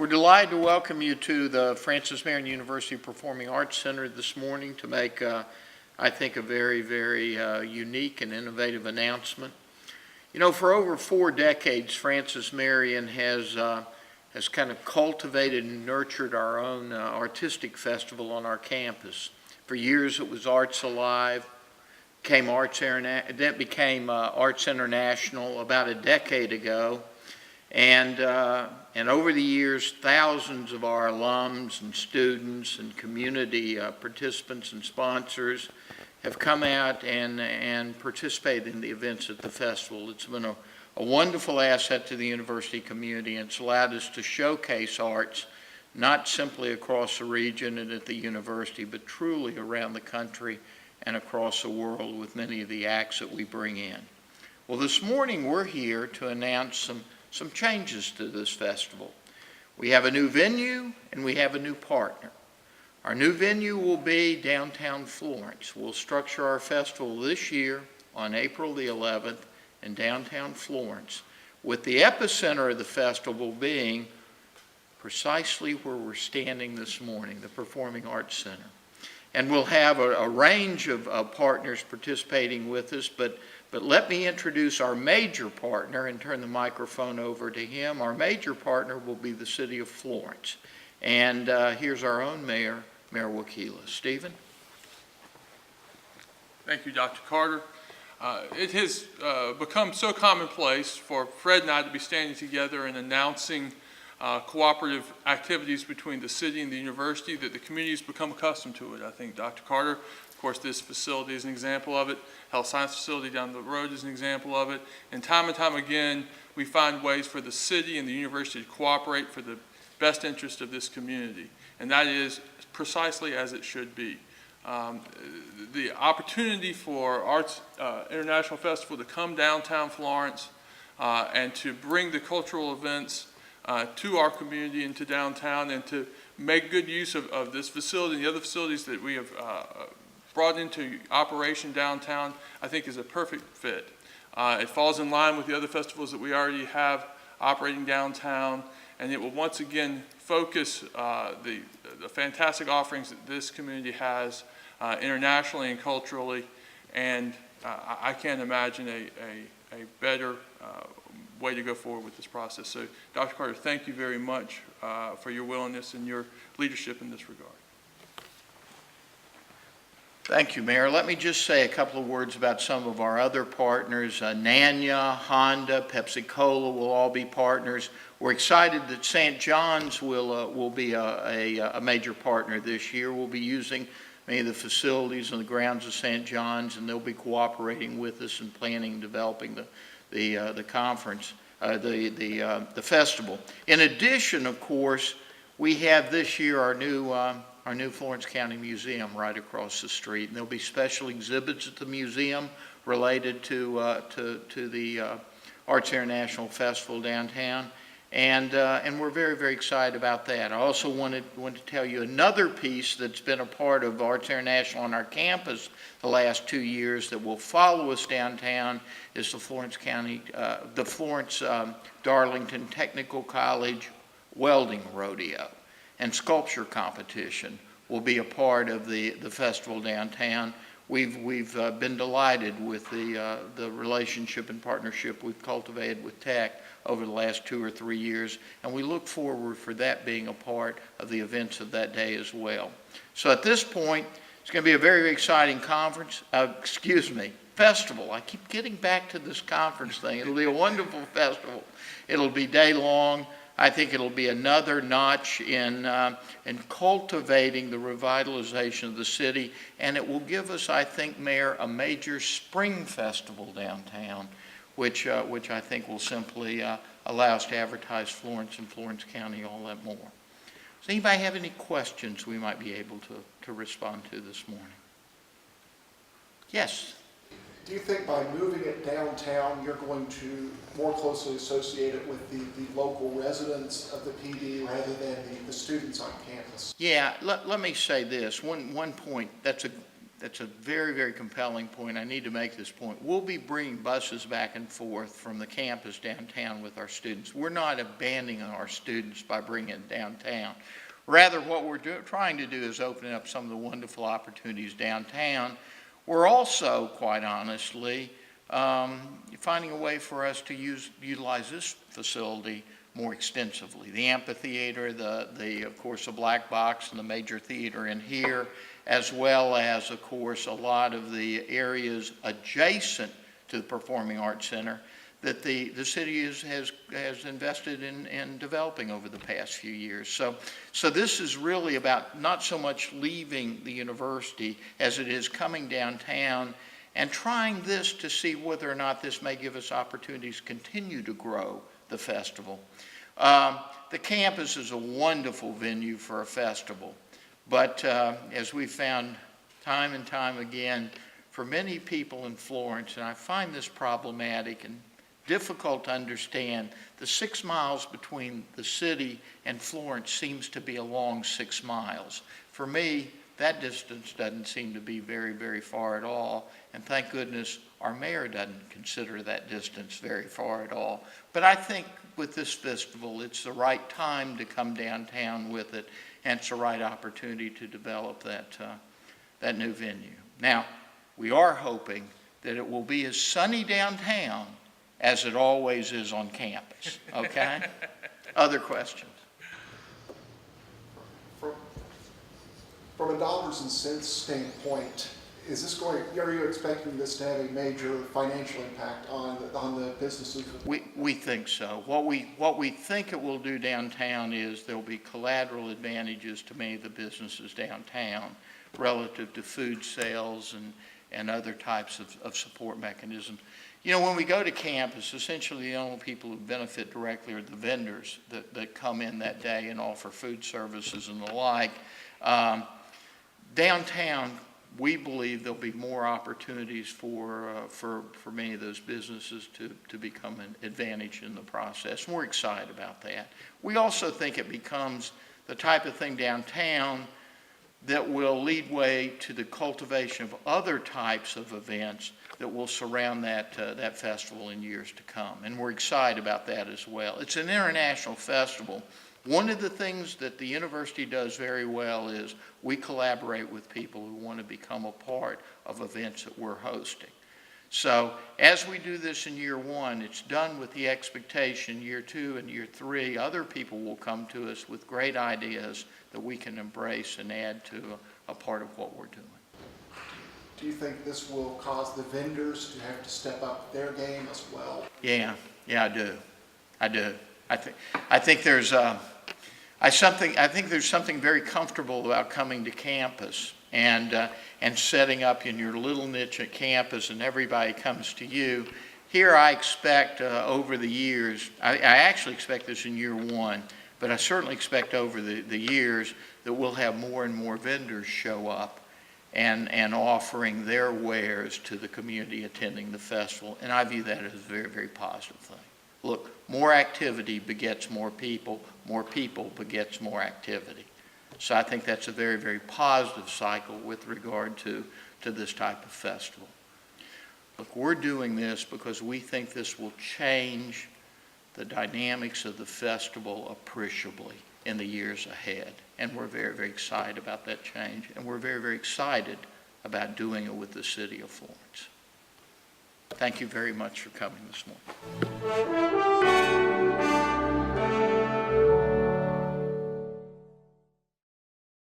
We're delighted to welcome you to the Francis Marion University Performing Arts Center this morning to make, I think, a very, very unique and innovative announcement. You know, for over 4 decades, Francis Marion has kind of cultivated and nurtured our own artistic festival on our campus. For years, it was Arts Alive. That became Arts International about a decade ago. And over the years, thousands of our alums and students and community participants and sponsors have come out and participated in the events at the festival. It's been a wonderful asset to the university community, and it's allowed us to showcase arts not simply across the region and at the university, but truly around the country and across the world with many of the acts that we bring in. Well, this morning we're here to announce some changes to this festival. We have a new venue and we have a new partner. Our new venue will be downtown Florence. We'll structure our festival this year on April the 11th in downtown Florence, with the epicenter of the festival being precisely where we're standing this morning, the Performing Arts Center. And we'll have a range of partners participating with us, but let me introduce our major partner and turn the microphone over to him. Our major partner will be the city of Florence. And here's our own mayor, Mayor Wakila. Stephen? Thank you, Dr. Carter. It has become so commonplace for Fred and I to be standing together and announcing cooperative activities between the city and the university that the community has become accustomed to it. I think Dr. Carter, of course, this facility is an example of it. Health Science Facility down the road is an example of it. And time again, we find ways for the city and the university to cooperate for the best interest of this community. And that is precisely as it should be. The opportunity for Arts International Festival to come downtown Florence and to bring the cultural events to our community and to downtown, and to make good use of this facility and the other facilities that we have brought into operation downtown, I think is a perfect fit. It falls in line with the other festivals that we already have operating downtown, and it will once again focus the fantastic offerings that this community has internationally and culturally, and I can't imagine a better way to go forward with this process. So, Dr. Carter, thank you very much for your willingness and your leadership in this regard. Thank you, Mayor. Let me just say a couple of words about some of our other partners. Nanya, Honda, Pepsi-Cola will all be partners. We're excited that St. John's will be a major partner this year. We'll be using many of the facilities and the grounds of St. John's, and they'll be cooperating with us in planning and developing the conference, the festival. In addition, of course, we have this year our new Florence County Museum right across the street, and there'll be special exhibits at the museum related to the Arts International Festival downtown, and we're very, very excited about that. I also want to tell you another piece that's been a part of Arts International on our campus the last 2 years that will follow us downtown is the Florence Darlington Technical College Welding Rodeo and Sculpture Competition will be a part of the festival downtown. We've been delighted with the relationship and partnership we've cultivated with Tech over the last 2 or 3 years, and we look forward for that being a part of the events of that day as well. So at this point, it's going to be a very, very exciting festival. I keep getting back to this conference thing. It'll be a wonderful festival. It'll be day long. I think it'll be another notch in cultivating the revitalization of the city, and it will give us, I think, Mayor, a major spring festival downtown, which I think will simply allow us to advertise Florence and Florence County all that more. Does anybody have any questions we might be able to respond to this morning? Yes? Do you think by moving it downtown, you're going to more closely associate it with the local residents of the PD rather than the students on campus? Yeah, let me say this. One point, that's a that's a very, very compelling point. I need to make this point. We'll be bringing buses back and forth from the campus downtown with our students. We're not abandoning our students by bringing it downtown. Rather, what we're trying to do is open up some of the wonderful opportunities downtown. We're also, quite honestly, finding a way for us to utilize this facility more extensively. The amphitheater, of course, the black box and the major theater in here, as well as, of course, a lot of the areas adjacent to the Performing Arts Center that the city has invested in developing over the past few years. So this is really about not so much leaving the university as it is coming downtown and trying this to see whether or not this may give us opportunities to continue to grow the festival. The campus is a wonderful venue for a festival, but as we've found time and time again, for many people in Florence, and I find this problematic and difficult to understand, the 6 miles between the city and Florence seems to be a long 6 miles. For me, that distance doesn't seem to be very, very far at all, and thank goodness our mayor doesn't consider that distance very far at all. But I think with this festival, it's the right time to come downtown with it, and it's the right opportunity to develop that new venue. Now, we are hoping that it will be as sunny downtown as it always is on campus, okay? Other questions? From a dollars and cents standpoint, are you expecting this to have a major financial impact on the businesses? We think so. What we think it will do downtown is there'll be collateral advantages to many of the businesses downtown relative to food sales and other types of support mechanisms. You know, when we go to campus, essentially the only people who benefit directly are the vendors that come in that day and offer food services and the like. Downtown, we believe there'll be more opportunities for many of those businesses to become an advantage in the process. And we're excited about that. We also think it becomes the type of thing downtown that will lead way to the cultivation of other types of events that will surround that festival in years to come. And we're excited about that as well. It's an international festival. One of the things that the university does very well is we collaborate with people who want to become a part of events that we're hosting. So as we do this in year one, it's done with the expectation year 2 and year 3, other people will come to us with great ideas that we can embrace and add to a part of what we're doing. Do you think this will cause the vendors to have to step up their game as well? Yeah, I do. I think there's something very comfortable about coming to campus and setting up in your little niche at campus, and everybody comes to you. Here, I expect over the years, I actually expect this in year 1, but I certainly expect over the years that we'll have more and more vendors show up and offering their wares to the community attending the festival, and I view that as a very, very positive thing. Look, more activity begets more people begets more activity. So I think that's a very, very positive cycle with regard to this type of festival. Look, we're doing this because we think this will change the dynamics of the festival appreciably in the years ahead. And we're very, very excited about that change. And we're very, very excited about doing it with the city of Florence. Thank you very much for coming this morning.